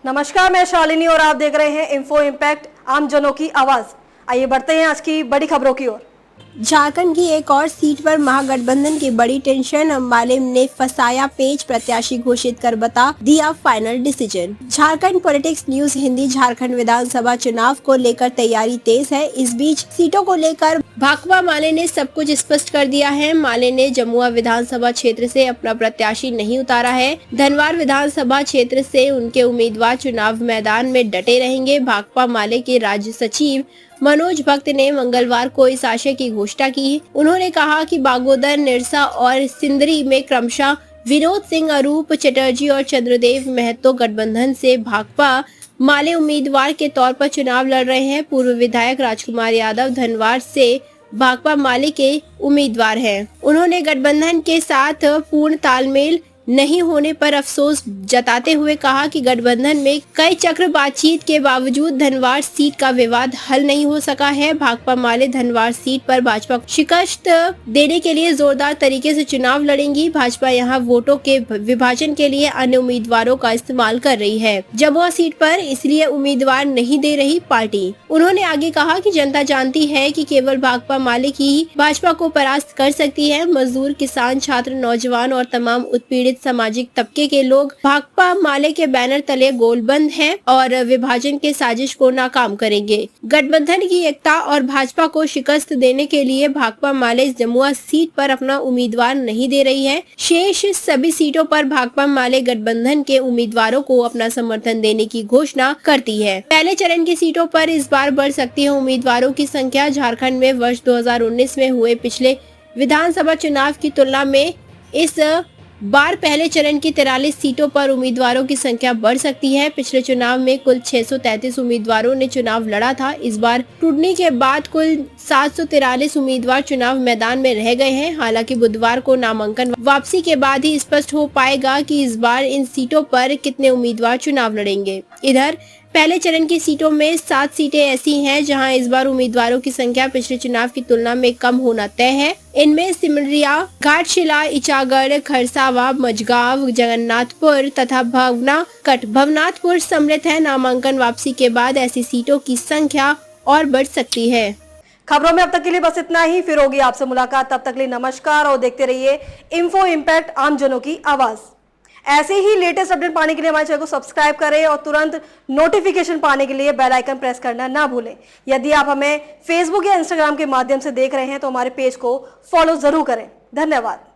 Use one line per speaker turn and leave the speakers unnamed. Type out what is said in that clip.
नमस्कार, मैं शालिनी और आप देख रहे हैं इन्फो इम्पैक्ट, आम जनों की आवाज। आइए बढ़ते हैं आज की बड़ी खबरों की ओर।
झारखंड की एक और सीट पर महागठबंधन की बड़ी टेंशन। अंबाले ने फसाया पेच, प्रत्याशी घोषित कर बता दिया final decision. Jharkhand politics news Hindi. Jharkhand विधानसभा चुनाव को लेकर तैयारी तेज है। इस बीच सीटों को लेकर भाकपा माले ने सब कुछ स्पष्ट कर दिया है। माले ने जमुआ विधानसभा क्षेत्र से अपना प्रत्याशी नहीं उतारा है। धनवार विधानसभा क्षेत्र से उनके उम्मीदवार चुनाव मैदान में डटे रहेंगे। भाकपा माले के राज्य सचिव मनोज भक्त ने मंगलवार को इस आशय की घोषणा की। उन्होंने कहा कि बागोदर, निरसा और सिंदरी में क्रमशः विनोद सिंह, अरूप चटर्जी और चंद्रदेव महतो गठबंधन से भाकपा माले उम्मीदवार के तौर पर चुनाव लड़ रहे हैं। पूर्व विधायक राजकुमार यादव धनवार से भाकपा माले के उम्मीदवार हैं। उन्होंने गठबंधन के साथ पूर्ण तालमेल नहीं होने पर अफसोस जताते हुए कहा कि गठबंधन में कई चक्र बातचीत के बावजूद धनवार सीट का विवाद हल नहीं हो सका है। भाकपा माले धनवार सीट पर भाजपा को शिकस्त देने के लिए जोरदार तरीके से चुनाव लड़ेंगी। भाजपा यहां वोटों के विभाजन के लिए अन्य उम्मीदवारों का इस्तेमाल कर रही है। जमुआ सीट पर इसलिए उम्मीदवार नहीं दे रही पार्टी। उन्होंने आगे कहा कि जनता जानती है कि केवल भाकपा माले की ही भाजपा को परास्त कर सकती है। मजदूर, किसान, छात्र, नौजवान और तमाम उत्पीड़ित सामाजिक तबके के लोग भाकपा माले के बैनर तले गोलबंद हैं और विभाजन के साजिश को नाकाम करेंगे। गठबंधन की एकता और भाजपा को शिकस्त देने के लिए भाकपा माले जमुआ सीट पर अपना उम्मीदवार नहीं दे रही है। शेष सभी सीटों पर भाकपा माले गठबंधन के उम्मीदवारों को अपना समर्थन देने की घोषणा करती है। पहले चरण की सीटों पर इस बार बढ़ सकती है उम्मीदवारों की संख्या। झारखंड में वर्ष 2019 में हुए पिछले विधानसभा चुनाव की तुलना में इस बार पहले चरण की 43 सीटों पर उम्मीदवारों की संख्या बढ़ सकती है। पिछले चुनाव में कुल 633 उम्मीदवारों ने चुनाव लड़ा था। इस बार टूटने के बाद कुल 743 उम्मीदवार चुनाव मैदान में रह गए हैं। हालांकि बुधवार को नामांकन वापसी के बाद ही स्पष्ट हो पाएगा कि इस बार इन सीटों पर कितने उम्मीदवार चुनाव लड़ेंगे। इधर पहले चरण की सीटों में 7 सीटें ऐसी हैं जहां इस बार उम्मीदवारों की संख्या पिछले चुनाव की तुलना में कम होना तय है। इनमें सिमरिया, घाटशिला, इचागढ़, खरसावा, मझगांव, जगन्नाथपुर तथा भवनाथपुर सम्मिलित है। नामांकन वापसी के बाद ऐसी सीटों की संख्या और बढ़ सकती है।
खबरों में अब तक के लिए बस इतना ही। फिर होगी आपसे मुलाकात, तब तक के लिए नमस्कार और देखते रहिए इन्फो इम्पैक्ट, आम जनों की आवाज। ऐसे ही लेटेस्ट अपडेट पाने के लिए हमारे चैनल को सब्सक्राइब करें और तुरंत नोटिफिकेशन पाने के लिए बेल आइकन प्रेस करना ना भूलें। यदि आप हमें फेसबुक या इंस्टाग्राम के माध्यम से देख रहे हैं तो हमारे पेज को फॉलो जरूर करें। धन्यवाद।